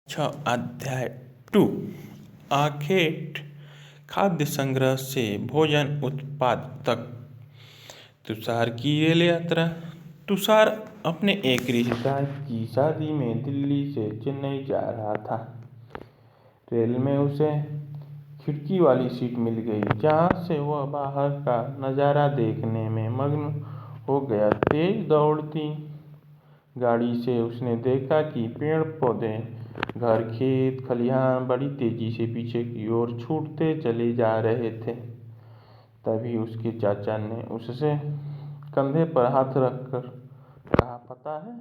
अध्याय 2 आखेट खाद्य संग्रह से भोजन उत्पाद तक। तुषार की रेल यात्रा। तुषार अपने एक रिश्तेदार की शादी में दिल्ली से चेन्नई जा रहा था। रेल में उसे खिड़की वाली सीट मिल गई, जहां से वह बाहर का नजारा देखने में मग्न हो गया। तेज दौड़ती गाड़ी से उसने देखा कि पेड़ पौधे, घर, खेत खलिहान बड़ी तेजी से पीछे की ओर छूटते चले जा रहे थे। तभी उसके चाचा ने उससे कंधे पर हाथ रखकर कहा, पता है,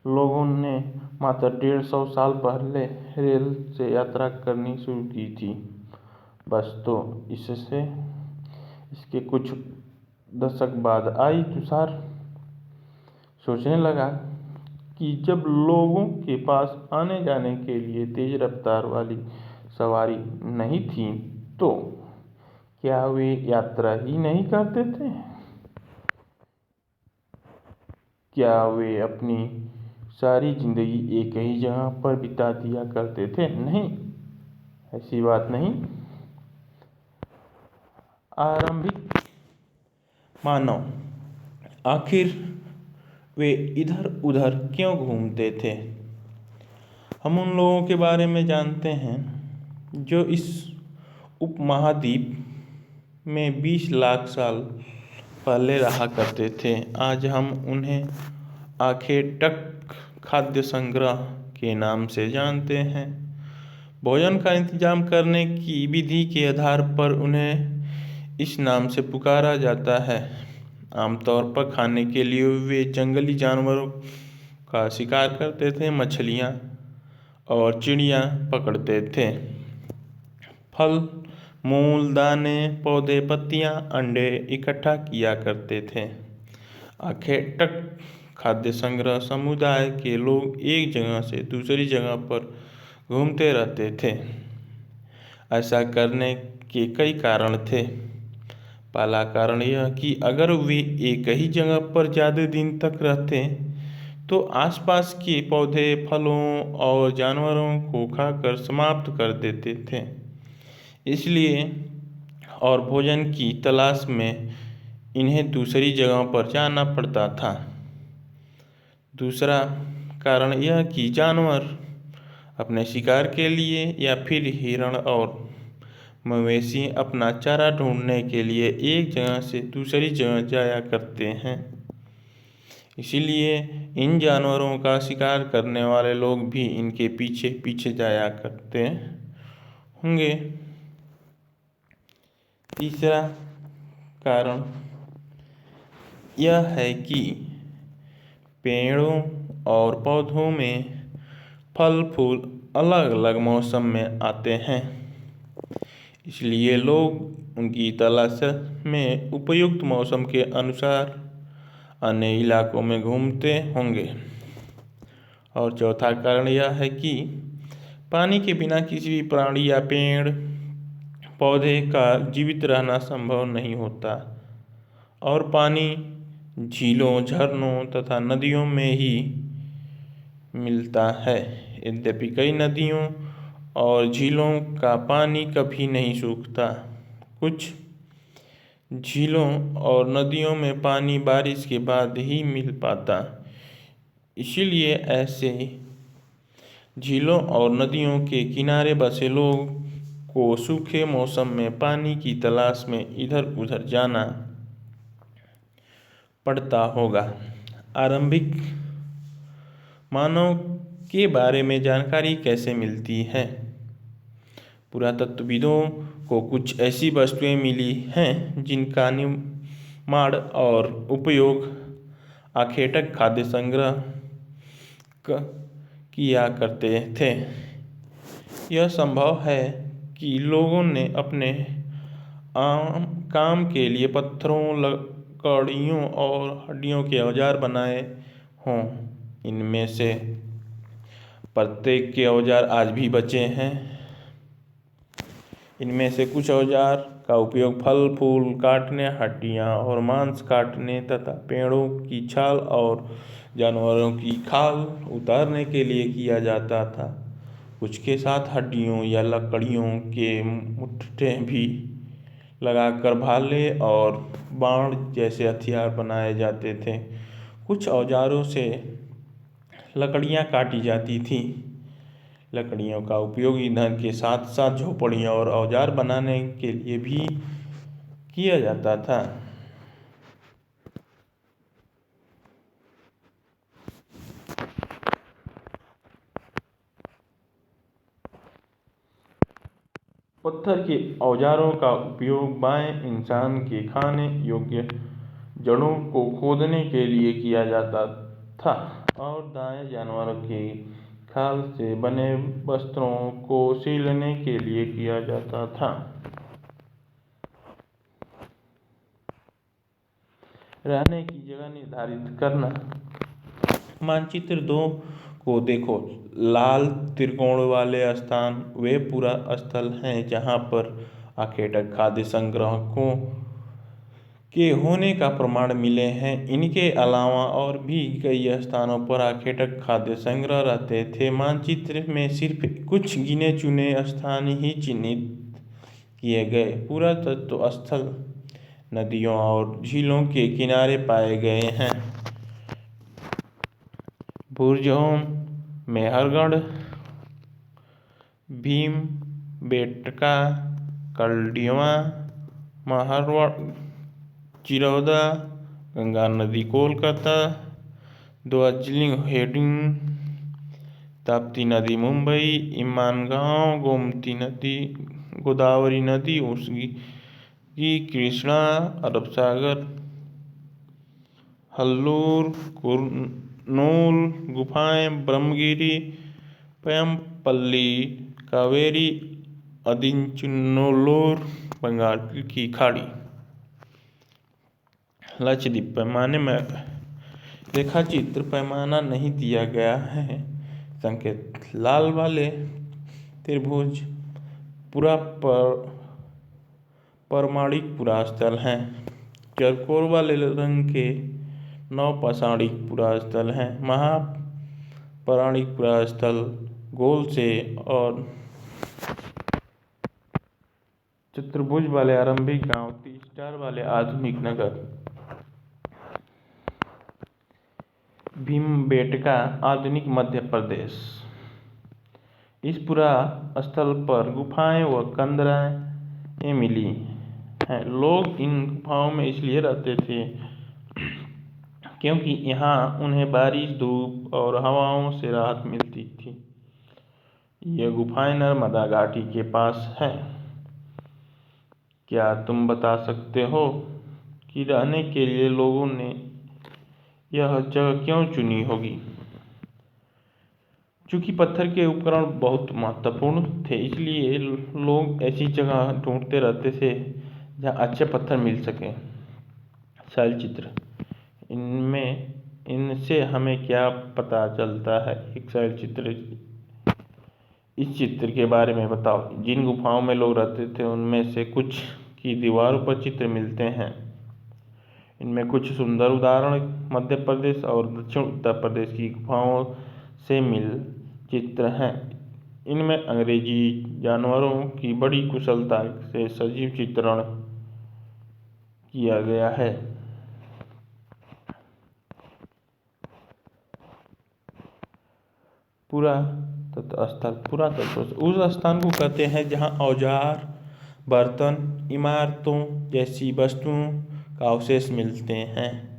लोगों ने मात्र 150 साल पहले रेल से यात्रा करनी शुरू की थी। बस तो इसके कुछ दशक बाद आई। तुषार सोचने लगा कि जब लोगों के पास आने जाने के लिए तेज रफ्तार वाली सवारी नहीं थी, तो क्या वे यात्रा ही नहीं करते थे? क्या वे अपनी सारी जिंदगी एक ही जगह पर बिता दिया करते थे? नहीं, ऐसी बात नहीं। आरंभिक मानव आखिर वे इधर उधर क्यों घूमते थे? हम उन लोगों के बारे में जानते हैं जो इस उपमहाद्वीप में 20 लाख साल पहले रहा करते थे। आज हम उन्हें आखेटक खाद्य संग्रह के नाम से जानते हैं। भोजन का इंतजाम करने की विधि के आधार पर उन्हें इस नाम से पुकारा जाता है। आमतौर पर खाने के लिए वे जंगली जानवरों का शिकार करते थे, मछलियाँ और चिड़िया पकड़ते थे। फल, मूल, दाने, पौधे, पत्तियाँ, अंडे इकट्ठा किया करते थे। आखेटक खाद्य संग्रह समुदाय के लोग एक जगह से दूसरी जगह पर घूमते रहते थे। ऐसा करने के कई कारण थे। पहला कारण यह कि अगर वे एक ही जगह पर ज़्यादा दिन तक रहते तो आसपास के पौधे, फलों और जानवरों को खाकर समाप्त कर देते थे। इसलिए और भोजन की तलाश में इन्हें दूसरी जगहों पर जाना पड़ता था। दूसरा कारण यह कि जानवर अपने शिकार के लिए या फिर हिरण और मवेशी अपना चारा ढूंढने के लिए एक जगह से दूसरी जगह जाया करते हैं। इसीलिए इन जानवरों का शिकार करने वाले लोग भी इनके पीछे पीछे जाया करते होंगे। तीसरा कारण यह है कि पेड़ों और पौधों में फल फूल अलग अलग मौसम में आते हैं, इसलिए लोग उनकी तलाश में उपयुक्त मौसम के अनुसार अन्य इलाकों में घूमते होंगे। और चौथा कारण यह है कि पानी के बिना किसी भी प्राणी या पेड़ पौधे का जीवित रहना संभव नहीं होता और पानी झीलों, झरनों तथा नदियों में ही मिलता है। यद्यपि कई नदियों और झीलों का पानी कभी नहीं सूखता। कुछ झीलों और नदियों में पानी बारिश के बाद ही मिल पाता। इसीलिए ऐसे झीलों और नदियों के किनारे बसे लोग को सूखे मौसम में पानी की तलाश में इधर उधर जाना पड़ता होगा। आरंभिक मानव के बारे में जानकारी कैसे मिलती है? पुरातत्वविदों को कुछ ऐसी वस्तुएं मिली हैं जिनका निर्माण और उपयोग आखेटक खाद्य संग्रह किया करते थे। यह संभव है कि लोगों ने अपने आम काम के लिए पत्थरों, लकड़ियों और हड्डियों के औजार बनाए हों। इनमें से प्रत्येक के औजार आज भी बचे हैं। इनमें से कुछ औजार का उपयोग फल फूल काटने, हड्डियाँ और मांस काटने तथा पेड़ों की छाल और जानवरों की खाल उतारने के लिए किया जाता था। कुछ के साथ हड्डियों या लकड़ियों के मुट्ठे भी लगाकर भाले और बाण जैसे हथियार बनाए जाते थे। कुछ औजारों से लकड़ियाँ काटी जाती थीं। लकड़ियों का उपयोग ईंधन के साथ साथ झोपड़ियाँ और औजार बनाने के लिए भी किया जाता था। पत्थर के औजारों का उपयोग बाएं इंसान के खाने योग्य जड़ों को खोदने के लिए किया जाता था और दाएं जानवरों के खाल से बने वस्त्रों को सीलने के लिए किया जाता था। रहने की जगह निर्धारित करना। मानचित्र 2 को देखो। लाल त्रिकोण वाले स्थान वे पूरा स्थल हैं जहाँ पर आखेटक खाद्य संग्रहकों के होने का प्रमाण मिले हैं। इनके अलावा और भी कई स्थानों पर आखेटक खाद्य संग्रह रहते थे। मानचित्र में सिर्फ कुछ गिने चुने स्थान ही चिन्हित किए गए। पुरातत्व स्थल नदियों और झीलों के किनारे पाए गए हैं। बुर्जहोम, मेहरगढ़, भीमबेटका, कलडीवा, महरवड़, चिरौदा, गंगा नदी कोलकाता, दार्जिलिंग हेडिंग, ताप्ती नदी मुंबई, इमानगांव, गोदावरी नदी उसकी कृष्णा, अरब सागर, हल्लूर, कुरनूल गुफाएं, ब्रह्मगिरी, पय्यमपल्ली, कावेरी, अदिचनल्लूर, बंगाल की खाड़ी। लक्षद्वीप पैमाने में रेखाचित्र पैमाना नहीं दिया गया है। संकेत लाल वाले त्रिभुज पूरा परमाणिक पुरास्थल हैं। चरकोर वाले रंग के नवपाषाणिक पुरास्थल हैं। महापौराणिक पुरास्थल गोल से और चतुर्भुज वाले आरंभिक गांव, 30 स्टार वाले आधुनिक नगर। भीमबेटका आधुनिक मध्य प्रदेश। इस पुरा स्थल पर गुफाएं व कंदरें मिली हैं। लोग इन गुफाओं में इसलिए रहते थे क्योंकि यहाँ उन्हें बारिश, धूप और हवाओं से राहत मिलती थी। ये गुफाएं नर्मदा घाटी के पास हैं। क्या तुम बता सकते हो कि रहने के लिए लोगों ने यह जगह क्यों चुनी होगी? चूंकि पत्थर के उपकरण बहुत महत्वपूर्ण थे, इसलिए लोग ऐसी जगह ढूंढते रहते थे जहाँ अच्छे पत्थर मिल सकें। शैलचित्र, इनसे हमें क्या पता चलता है? एक शैलचित्र, इस चित्र के बारे में बताओ। जिन गुफाओं में लोग रहते थे उनमें से कुछ की दीवारों पर चित्र मिलते हैं। इनमें कुछ सुंदर उदाहरण मध्य प्रदेश और दक्षिण उत्तर प्रदेश की गुफाओं से मिल चित्र हैं। इनमें अंग्रेजी जानवरों की बड़ी कुशलता से सजीव चित्रण किया गया है। पुरातत्व उस स्थान को कहते हैं जहाँ औजार, बर्तन, इमारतों जैसी वस्तुओं का अवशेष मिलते हैं।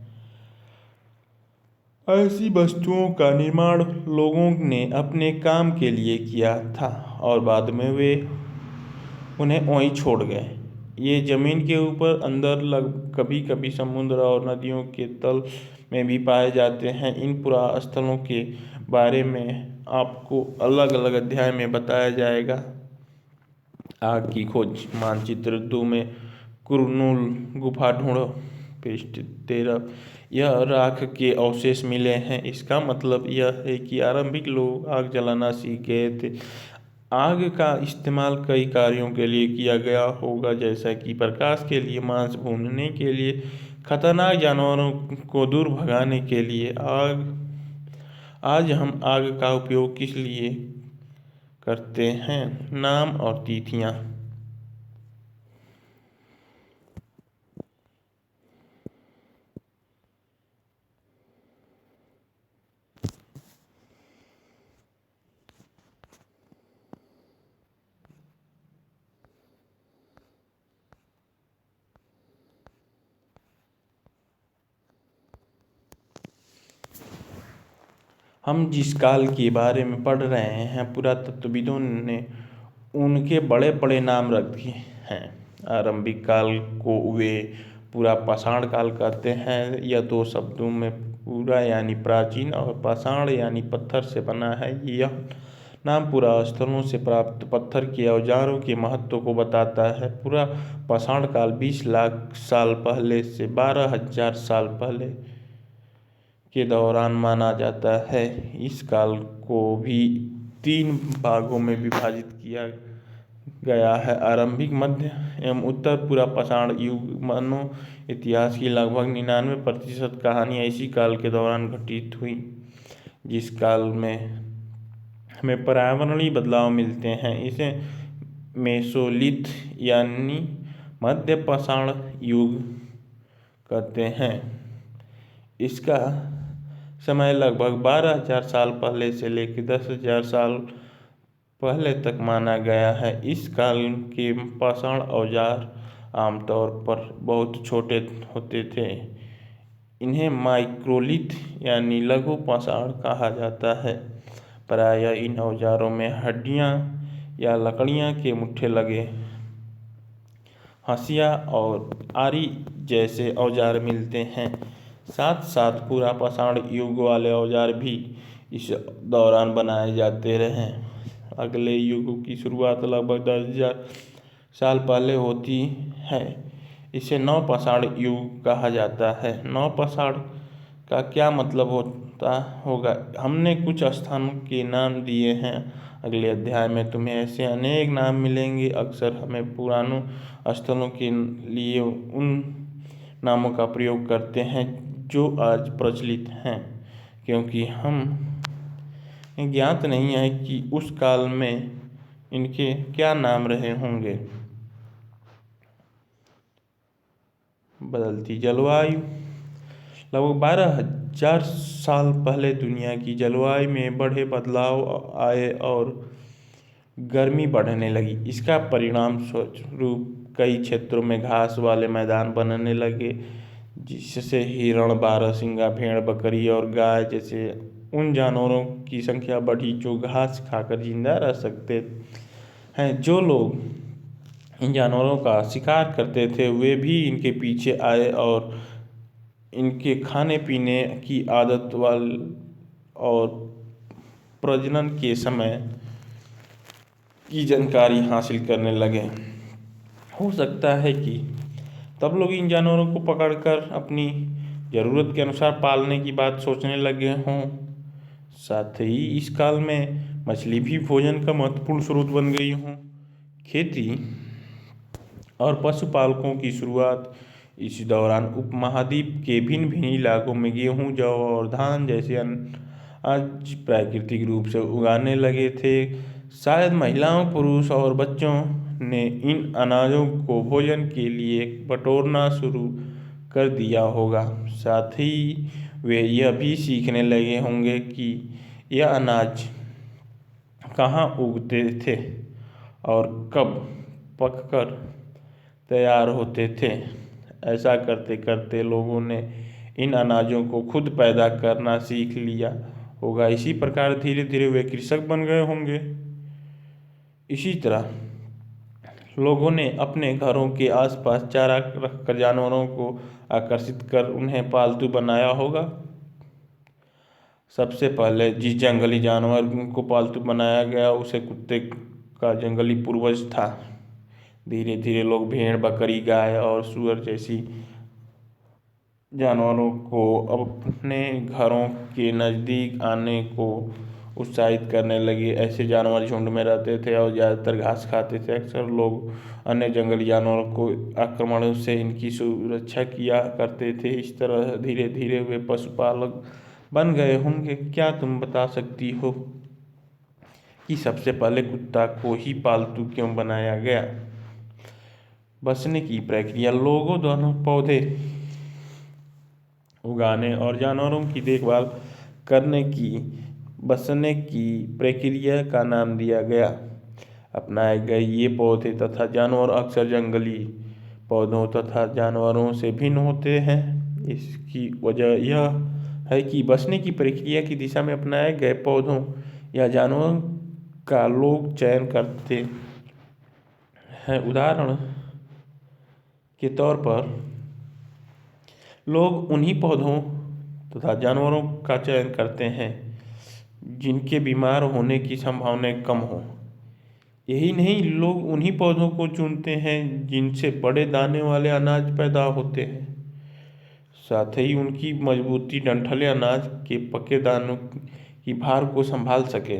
ऐसी वस्तुओं का निर्माण लोगों ने अपने काम के लिए किया था और बाद में वे उन्हें वहीं छोड़ गए। ये जमीन के ऊपर, अंदर, कभी कभी समुद्र और नदियों के तल में भी पाए जाते हैं। इन पुरास्थलों के बारे में आपको अलग अलग अध्याय में बताया जाएगा। आग की खोज। मानचित्र 2 में कुरनूल गुफा ढूंढो। पृष्ठ 13। यह राख के अवशेष मिले हैं। इसका मतलब यह है कि आरंभिक लोग आग जलाना सीख गए थे। आग का इस्तेमाल कई कार्यों के लिए किया गया होगा, जैसा कि प्रकाश के लिए, मांस भूनने के लिए, खतरनाक जानवरों को दूर भगाने के लिए। आग आज हम आग का उपयोग किस लिए करते हैं? नाम और तिथियां। हम जिस काल के बारे में पढ़ रहे हैं, पुरातत्वविदों ने उनके बड़े बड़े नाम रख दिए हैं। आरंभिक काल को वे पूरा पाषाण काल कहते हैं। यह दो शब्दों में पूरा यानी प्राचीन और पाषाण यानी पत्थर से बना है। यह नाम पूरा स्थलों से प्राप्त पत्थर के औजारों के महत्व को बताता है। पूरा पाषाण काल 20 लाख साल पहले से 12,000 साल पहले के दौरान माना जाता है। इस काल को भी 3 भागों में विभाजित किया गया है: आरंभिक, मध्य एवं उत्तर। पूरा पाषाण युग मानव इतिहास की लगभग 99% कहानियाँ इसी काल के दौरान घटित हुई। जिस काल में हमें पर्यावरणीय बदलाव मिलते हैं, इसे मेसोलिथ यानी मध्य पाषाण युग कहते हैं। इसका समय लगभग 12,000 साल पहले से लेकर 10,000 साल पहले तक माना गया है। इस काल के पाषाण औजार आमतौर पर बहुत छोटे होते थे। इन्हें माइक्रोलिथ यानी लघु पाषाण कहा जाता है। प्रायः इन औजारों में हड्डियां या लकड़ियां के मुट्ठे लगे हंसिया और आरी जैसे औजार मिलते हैं। साथ साथ पूरा पाषाण युग वाले औजार भी इस दौरान बनाए जाते रहे। अगले युग की शुरुआत लगभग 10,000 साल पहले होती है। इसे नवपाषाण युग कहा जाता है। नवपाषाण का क्या मतलब होता होगा? हमने कुछ स्थानों के नाम दिए हैं। अगले अध्याय में तुम्हें ऐसे अनेक नाम मिलेंगे। अक्सर हमें पुरानों स्थलों के लिए उन नामों का प्रयोग करते हैं जो आज प्रचलित हैं, क्योंकि हम ज्ञात नहीं है कि उस काल में इनके क्या नाम रहे होंगे। बदलती जलवायु। लगभग 12,000 साल पहले दुनिया की जलवायु में बड़े बदलाव आए और गर्मी बढ़ने लगी। इसका परिणाम स्वरूप कई क्षेत्रों में घास वाले मैदान बनने लगे, जिससे हिरण, बारहसिंगा, भेड़, बकरी और गाय जैसे उन जानवरों की संख्या बढ़ी जो घास खाकर जिंदा रह सकते हैं। जो लोग इन जानवरों का शिकार करते थे, वे भी इनके पीछे आए और इनके खाने पीने की आदत और प्रजनन के समय की जानकारी हासिल करने लगे। हो सकता है कि तब लोग इन जानवरों को पकड़कर अपनी ज़रूरत के अनुसार पालने की बात सोचने लगे हों। साथ ही इस काल में मछली भी भोजन का महत्वपूर्ण स्रोत बन गई हों। खेती और पशुपालकों की शुरुआत इस दौरान उपमहाद्वीप के भिन्न भिन्न इलाकों में गेहूँ, जौ और धान जैसे अनाज प्राकृतिक रूप से उगाने लगे थे। शायद महिलाओं, पुरुष और बच्चों ने इन अनाजों को भोजन के लिए बटोरना शुरू कर दिया होगा। साथ ही वे यह भी सीखने लगे होंगे कि यह अनाज कहाँ उगते थे और कब पककर तैयार होते थे। ऐसा करते करते लोगों ने इन अनाजों को खुद पैदा करना सीख लिया होगा। इसी प्रकार धीरे धीरे वे कृषक बन गए होंगे। इसी तरह लोगों ने अपने घरों के आसपास चारा रखकर जानवरों को आकर्षित कर उन्हें पालतू बनाया होगा। सबसे पहले जिस जंगली जानवर को पालतू बनाया गया उसे कुत्ते का जंगली पूर्वज था। धीरे धीरे लोग भेड़, बकरी, गाय और सूअर जैसी जानवरों को अपने घरों के नज़दीक आने को उत्साहित करने लगे। ऐसे जानवर झुंड में रहते थे और ज़्यादातर घास खाते थे। अक्सर लोग अन्य जंगली जानवरों को आक्रमणों से इनकी सुरक्षा किया करते थे। इस तरह धीरे धीरे वे पशुपालक बन गए होंगे। क्या तुम बता सकती हो कि सबसे पहले कुत्ता को ही पालतू क्यों बनाया गया? बसने की प्रक्रिया लोगों द्वारा पौधे उगाने और जानवरों की देखभाल करने की बसने की प्रक्रिया का नाम दिया गया। अपनाए गए ये पौधे तथा जानवर अक्सर जंगली पौधों तथा जानवरों से भिन्न होते हैं। इसकी वजह यह है कि बसने की प्रक्रिया की दिशा में अपनाए गए पौधों या जानवरों का लोग चयन करते हैं। उदाहरण के तौर पर लोग उन्हीं पौधों तथा जानवरों का चयन करते हैं जिनके बीमार होने की संभावना कम हो। यही नहीं, लोग उन्हीं पौधों को चुनते हैं जिनसे बड़े दाने वाले अनाज पैदा होते हैं। साथ ही उनकी मजबूती डंठलें अनाज के पके दानों की भार को संभाल सके।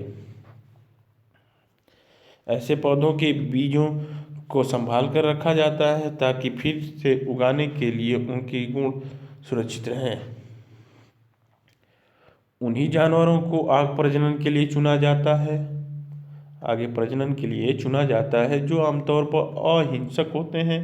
ऐसे पौधों के बीजों को संभाल कर रखा जाता है ताकि फिर से उगाने के लिए उनके गुण सुरक्षित रहें। उन्हीं जानवरों को आगे प्रजनन के लिए चुना जाता है जो आमतौर पर अहिंसक होते हैं।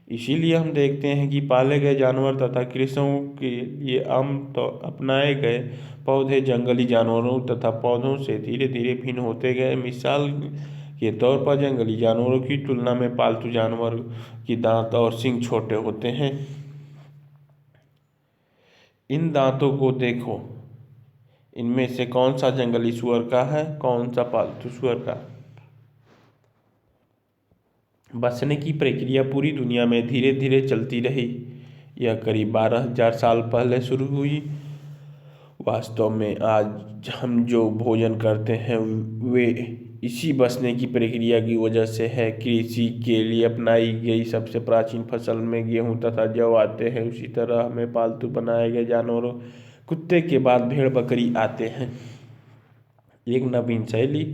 इसीलिए हम देखते हैं कि पाले गए जानवर तथा कृषकों के लिए आमतौर अपनाए गए पौधे जंगली जानवरों तथा पौधों से धीरे धीरे भिन्न होते गए। मिसाल के तौर पर जंगली जानवरों की तुलना में पालतू जानवर की दांत और सींग छोटे होते हैं। इन दांतों को देखो, इनमें से कौन सा जंगली सुअर का है, कौन सा पालतू सुअर का? बसने की प्रक्रिया पूरी दुनिया में धीरे धीरे चलती रही। यह करीब 12,000 साल पहले शुरू हुई। वास्तव में आज हम जो भोजन करते हैं वे इसी बसने की प्रक्रिया की वजह से है। कृषि के लिए अपनाई गई सबसे प्राचीन फसल में गेहूं तथा जौ आते हैं। उसी तरह हमें पालतू बनाए गए जानवरों कुत्ते के बाद भेड़ बकरी आते हैं। एक नवीन शैली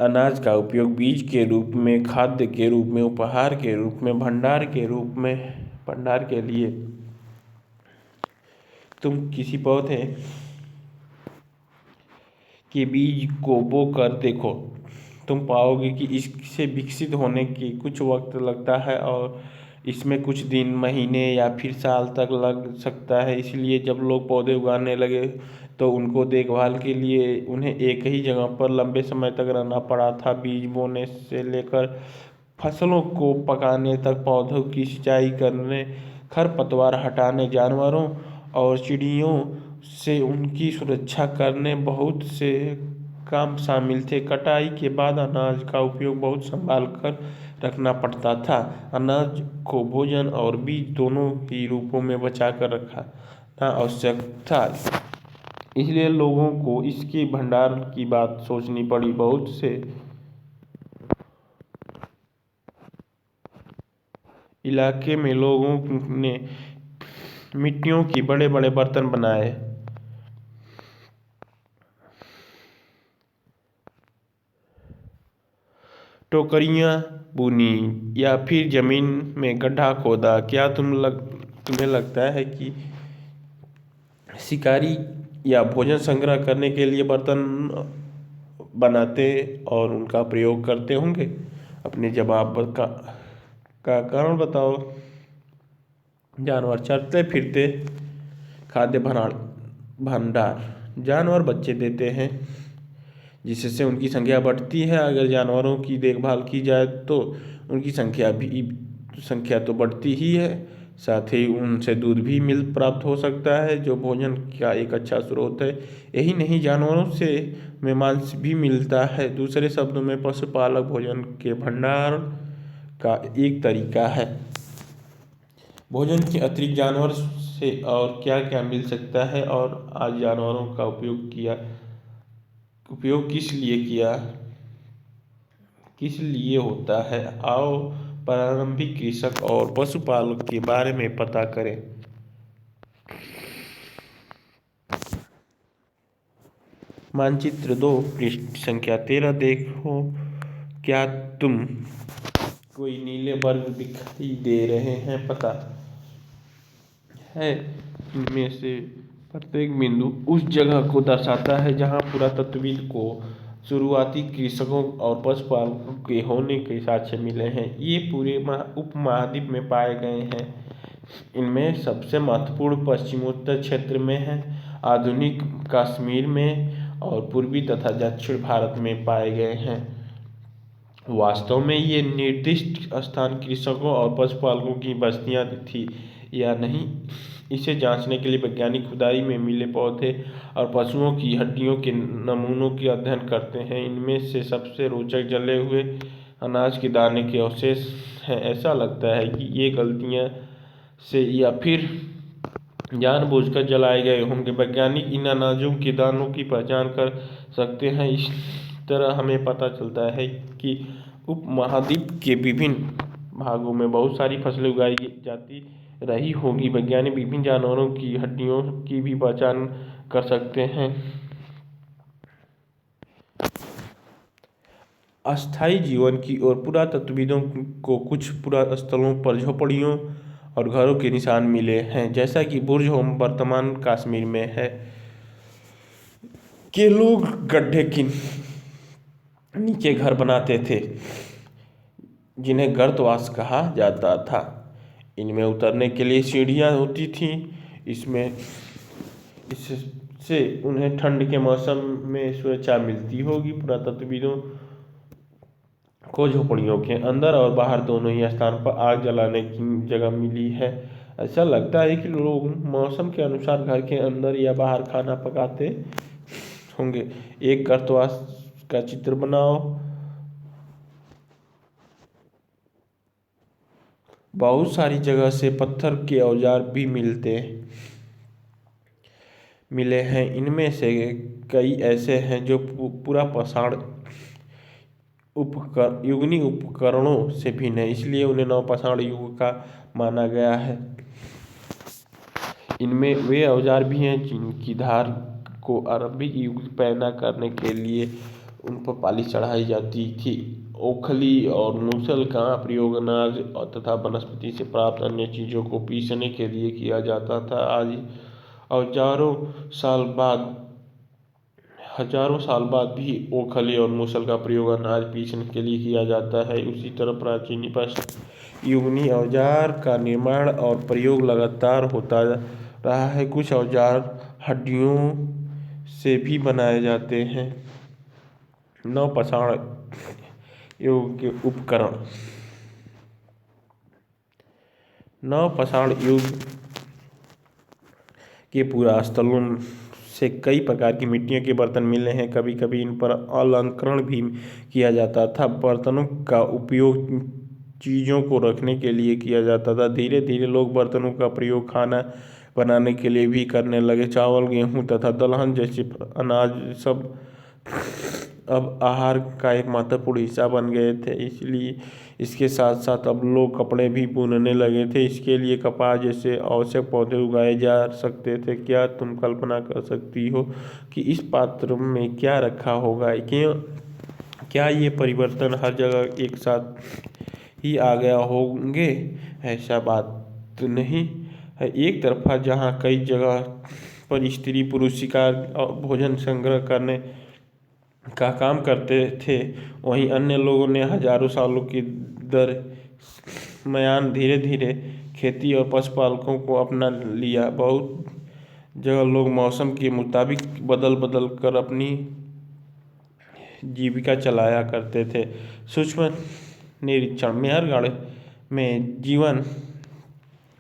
अनाज का उपयोग बीज के रूप में, खाद्य के रूप में, उपहार के रूप में, भंडार के लिए। तुम किसी पौधे के बीज को बो कर देखो, तुम पाओगे कि इससे विकसित होने की कुछ वक्त लगता है और इसमें कुछ दिन, महीने या फिर साल तक लग सकता है। इसलिए जब लोग पौधे उगाने लगे तो उनको देखभाल के लिए उन्हें एक ही जगह पर लंबे समय तक रहना पड़ा था। बीज बोने से लेकर फसलों को पकाने तक, पौधों की सिंचाई करने, खरपतवार हटाने, जानवरों और चिड़ियों से उनकी सुरक्षा करने बहुत से काम शामिल थे। कटाई के बाद अनाज का उपयोग बहुत संभाल कर रखना पड़ता था। अनाज को भोजन और बीज दोनों ही रूपों में बचा कर रखना आवश्यक था। इसलिए लोगों को इसके भंडार की बात सोचनी पड़ी। बहुत से इलाके में लोगों ने मिट्टियों की बड़े बड़े बर्तन बनाए, टोकरियां बुनी या फिर जमीन में गड्ढा खोदा। क्या तुम्हें लगता है कि शिकारी या भोजन संग्रह करने के लिए बर्तन बनाते और उनका प्रयोग करते होंगे? अपने जवाब का कारण बताओ। जानवर चरते फिरते खाद्य भंडार। जानवर बच्चे देते हैं जिससे उनकी संख्या बढ़ती है। अगर जानवरों की देखभाल की जाए तो उनकी संख्या तो बढ़ती ही है, साथ ही उनसे दूध भी प्राप्त हो सकता है जो भोजन का एक अच्छा स्रोत है। यही नहीं, जानवरों से में मांस भी मिलता है। दूसरे शब्दों में पशुपालक भोजन के भंडार का एक तरीका है। भोजन के अतिरिक्त जानवर से और क्या क्या मिल सकता है और आज जानवरों का उपयोग किस लिए होता है? आओ प्रारंभिक कृषक और पशुपालक के बारे में पता करें। मानचित्र 2 पृष्ठ संख्या 13 देखो। क्या तुम कोई नीले वर्ग दिखाई दे रहे हैं? पता है इनमें से प्रत्येक बिंदु उस जगह को दर्शाता है जहाँ पुरातत्वविद को शुरुआती कृषकों और पशुपालकों के होने के साक्ष्य मिले हैं। ये पूरे उपमहाद्वीप में पाए गए हैं। इनमें सबसे महत्वपूर्ण पश्चिमोत्तर क्षेत्र में है, आधुनिक कश्मीर में और पूर्वी तथा दक्षिण भारत में पाए गए हैं। वास्तव में ये निर्दिष्ट स्थान कृषकों और पशुपालकों की बस्तियां थी या नहीं, इसे जांचने के लिए वैज्ञानिक खुदाई में मिले पौधे और पशुओं की हड्डियों के नमूनों की अध्ययन करते हैं। इनमें से सबसे रोचक जले हुए अनाज के दाने के अवशेष हैं। ऐसा लगता है कि ये गलतियां से या फिर जानबूझकर जलाए गए होंगे। वैज्ञानिक इन अनाजों के दानों की पहचान कर सकते हैं। इस तरह हमें पता चलता है कि उपमहाद्वीप के विभिन्न भागों में बहुत सारी फसलें उगाई जाती रही होगी। वैज्ञानिक विभिन्न जानवरों की हड्डियों की भी पहचान कर सकते हैं। अस्थायी जीवन की ओर पुरातत्वविदों को कुछ पुरास्थलों पर झोपड़ियों और घरों के निशान मिले हैं, जैसा कि बुर्ज होम वर्तमान कश्मीर में है। के लोग गड्ढे के नीचे घर बनाते थे, जिन्हें गर्तवास कहा जाता था। इनमें उतरने के लिए सीढ़ियाँ होती थीं। इससे उन्हें ठंड के मौसम में सुरक्षा मिलती होगी। पुरातत्वविदों को झोपड़ियों के अंदर और बाहर दोनों ही स्थान पर आग जलाने की जगह मिली है। ऐसा लगता है कि लोग मौसम के अनुसार घर के अंदर या बाहर खाना पकाते होंगे। एक गर्तवास का चित्र बनाओ। बहुत सारी जगह से पत्थर के औजार भी मिले हैं। इनमें से कई ऐसे हैं जो पूरा पाषाण युगनी उपकरणों से भिन्न है, इसलिए उन्हें नवपाषाण युग का माना गया है। इनमें वे औजार भी हैं जिनकी धार को आरंभिक युग पैदा करने के लिए उन पर पालिश चढ़ाई जाती थी। ओखली और मूसल का प्रयोग अनाज तथा वनस्पति से प्राप्त अन्य चीज़ों को पीसने के लिए किया जाता था। आज हजारों साल बाद भी ओखली और मूसल का प्रयोग अनाज पीसने के लिए किया जाता है। उसी तरह प्राचीन युगनी औजार का निर्माण और प्रयोग लगातार होता रहा है। कुछ औजार हड्डियों से भी बनाए जाते हैं। नवपाषाण युग के उपकरण। नवपाषाण युग के पुरास्थलों से कई प्रकार की मिट्टियों के बर्तन मिले हैं। कभी कभी इन पर अलंकरण भी किया जाता था। बर्तनों का उपयोग चीज़ों को रखने के लिए किया जाता था। धीरे धीरे लोग बर्तनों का प्रयोग खाना बनाने के लिए भी करने लगे। चावल, गेहूँ तथा दलहन जैसे अनाज सब अब आहार का एक महत्वपूर्ण हिस्सा बन गए थे। इसलिए इसके साथ साथ अब लोग कपड़े भी बुनने लगे थे। इसके लिए कपास जैसे आवश्यक पौधे उगाए जा सकते थे। क्या तुम कल्पना कर सकती हो कि इस पात्र में क्या रखा होगा? क्या ये परिवर्तन हर जगह एक साथ ही आ गया होंगे? ऐसा बात नहीं है। एक तरफा जहाँ कई जगह पर स्त्री पुरुष शिकार और भोजन संग्रह करने का काम करते थे, वहीं अन्य लोगों ने हजारों सालों की दरम्यान धीरे धीरे खेती और पशुपालकों को अपना लिया। बहुत जगह लोग मौसम के मुताबिक बदल बदल कर अपनी जीविका चलाया करते थे। सूक्ष्म निरीक्षण। मेहरगढ़ में जीवन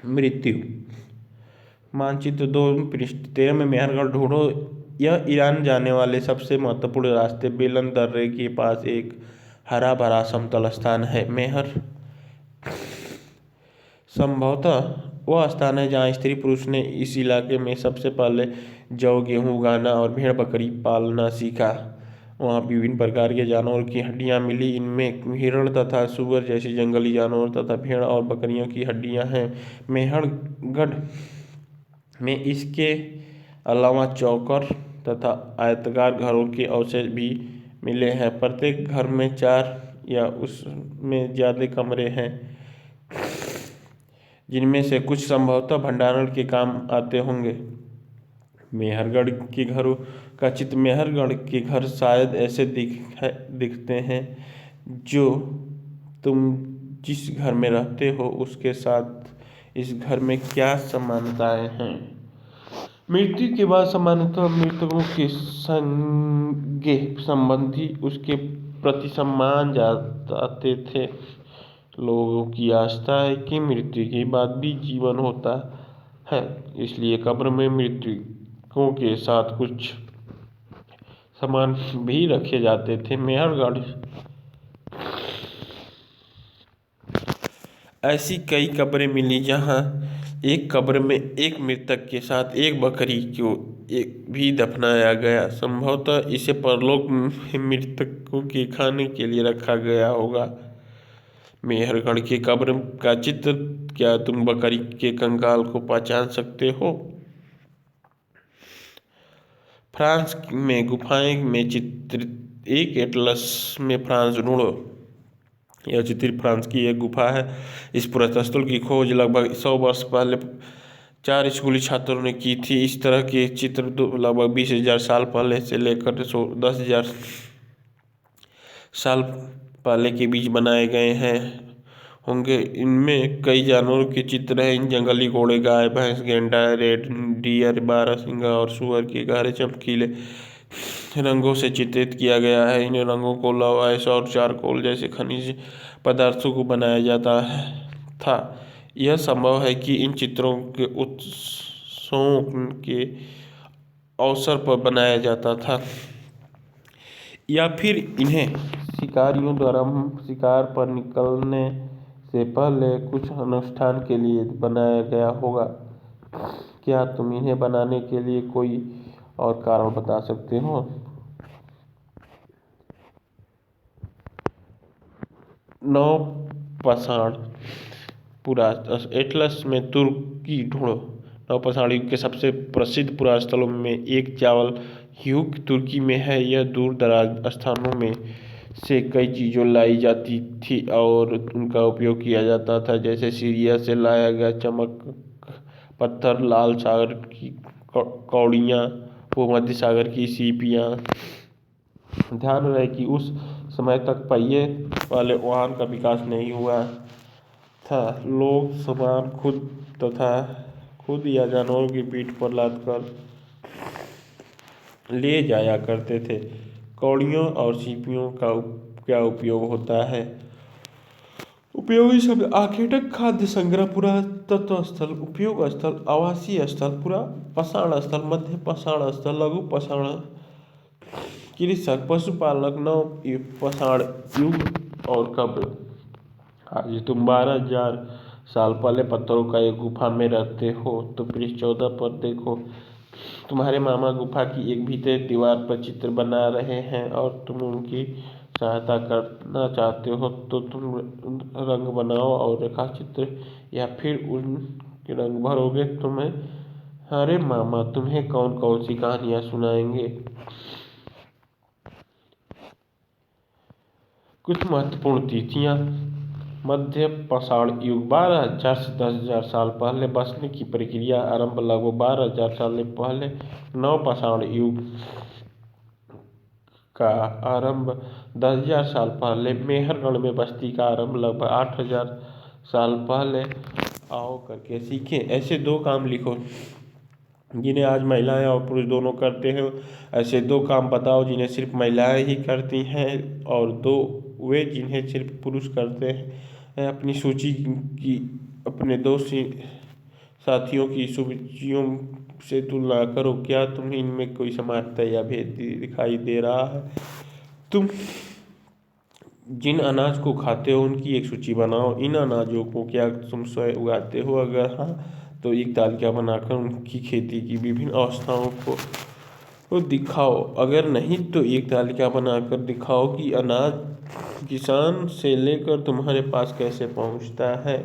मृत्यु मानचित्र 2 पृष्ठ 13 में मेहरगढ़ ढूंढो। यह ईरान जाने वाले सबसे महत्वपूर्ण रास्ते बेलन दर्रे के पास एक हरा भरा समतल स्थान है। मेहर संभवतः वह स्थान है जहाँ स्त्री पुरुष ने इस इलाके में सबसे पहले जौ गेहूँ उगाना और भेड़ बकरी पालना सीखा। वहाँ विभिन्न प्रकार के जानवरों की हड्डियाँ मिली। इनमें हिरण तथा सुअर जैसे जंगली जानवर तथा भेड़ और बकरियों की हड्डियाँ हैं। मेहरगढ़ में इसके अलावा चौकर तथा आयताकार घरों के अवशेष भी मिले हैं। प्रत्येक घर में 4 या उसमें ज़्यादा कमरे हैं, जिनमें से कुछ संभवतः भंडारण के काम आते होंगे। मेहरगढ़ के घरों का चित्र। मेहरगढ़ के घर शायद ऐसे दिखते हैं जो तुम जिस घर में रहते हो उसके साथ इस घर में क्या समानताएं हैं। मृत्यु के बाद सामान्यतः मृतकों के संगे संबंधी उसके प्रति सम्मान जताते थे। लोगों की आस्था है कि मृत्यु के बाद भी जीवन होता है, इसलिए कब्र में मृतकों के साथ कुछ सामान भी रखे जाते थे। मेहरगढ़ ऐसी कई कब्रें मिली जहां एक कब्र में एक मृतक के साथ एक बकरी को एक भी दफनाया गया। संभवतः इसे परलोक में मृतकों के खाने के लिए रखा गया होगा। मेहरगढ़ के कब्र का चित्र। क्या तुम बकरी के कंकाल को पहचान सकते हो? फ्रांस में गुफाएं में चित्रित एक एटलस में फ्रांस ढूंढो। यह चित्र फ्रांस की एक गुफा है। इस पुरातत्व की खोज लगभग 100 वर्ष पहले 4 स्कूली छात्रों ने की थी। इस तरह के चित्र लगभग 20,000 साल पहले से लेकर 10,000 साल पहले के बीच बनाए गए हैं होंगे। इनमें कई जानवरों के चित्र हैं। जंगली घोड़े, गाय, भैंस, गेंडा, रेड डियर, बारहसिंगा और सुअर के गहरे चमकीले रंगों से चित्रित किया गया है। इन रंगों को लौह, अयस्क और चारकोल जैसे खनिज पदार्थों को बनाया जाता था। यह संभव है कि इन चित्रों के उत्सवों के अवसर पर बनाया जाता था या फिर इन्हें शिकारियों द्वारा शिकार पर निकलने से पहले कुछ अनुष्ठान के लिए बनाया गया होगा। क्या तुम इन्हें बनाने के लिए कोई और कारण बता सकते हो? नवपाषाण पुरातत्व एटलस में तुर्की ढूंढो। नवपाषाण युग के सबसे प्रसिद्ध पुरास्थलों में एक चावल युग तुर्की में है। यह दूर दराज स्थानों में से कई चीज़ों लाई जाती थी और उनका उपयोग किया जाता था, जैसे सीरिया से लाया गया चमक पत्थर, लाल सागर की कौड़ियाँ, भूमध्य सागर की सीपियाँ। ध्यान रहे कि उस समय तक पहिए वाले वाहन का विकास नहीं हुआ था। लोग सामान खुद या जानवरों की पीठ पर लादकर ले जाया करते थे। कौड़ियों और सीपियों का क्या उपयोग होता है? उपयोगी शब्द आखेटक, खाद्य संग्रह, पुरातत्व स्थल, उपयोग स्थल, आवासीय स्थल, पुरापाषाण स्थल, मध्य पाषाण स्थल, लघु पाषाण, कृषक, पशुपालक, नवपाषाण युग और कब्र। आज तुम 12,000 साल पहले पत्थरों का एक गुफा में रहते हो तो पृष्ठ 14 पर देखो। तुम्हारे मामा गुफा की एक भीतरी दीवार पर चित्र बना रहे हैं और तुम उनकी सहायता करना चाहते हो तो तुम रंग बनाओ और रेखाचित्र या फिर उनके रंग भरोगे। तुम्हारे मामा तुम्हें कौन कौन सी कहानियाँ सुनाएंगे? कुछ महत्वपूर्ण तिथियाँ। मध्य पाषाण युग 12,000 से 10,000 साल पहले बसने की प्रक्रिया आरंभ लगभग 12,000 साल पहले। नवपाषाण युग का आरंभ 10,000 साल पहले। मेहरगढ़ में बस्ती का आरंभ लगभग 8,000 साल पहले। आओ करके सीखें। ऐसे 2 काम लिखो जिन्हें आज महिलाएं और पुरुष दोनों करते हैं। ऐसे 2 काम बताओ जिन्हें सिर्फ महिलाएं ही करती हैं और 2 वे जिन्हें सिर्फ पुरुष करते हैं। अपनी सूची की अपने 2 साथियों की सूचियों से तुलना करो। क्या तुम्हें इनमें कोई समानता या भेद दिखाई दे रहा है? तुम जिन अनाज को खाते हो उनकी एक सूची बनाओ। इन अनाजों को क्या तुम स्वयं उगाते हो? अगर हाँ तो एक तालिका बनाकर उनकी खेती की विभिन्न अवस्थाओं को दिखाओ। अगर नहीं तो एक तालिका बनाकर दिखाओ कि अनाज किसान से लेकर तुम्हारे पास कैसे पहुंचता है।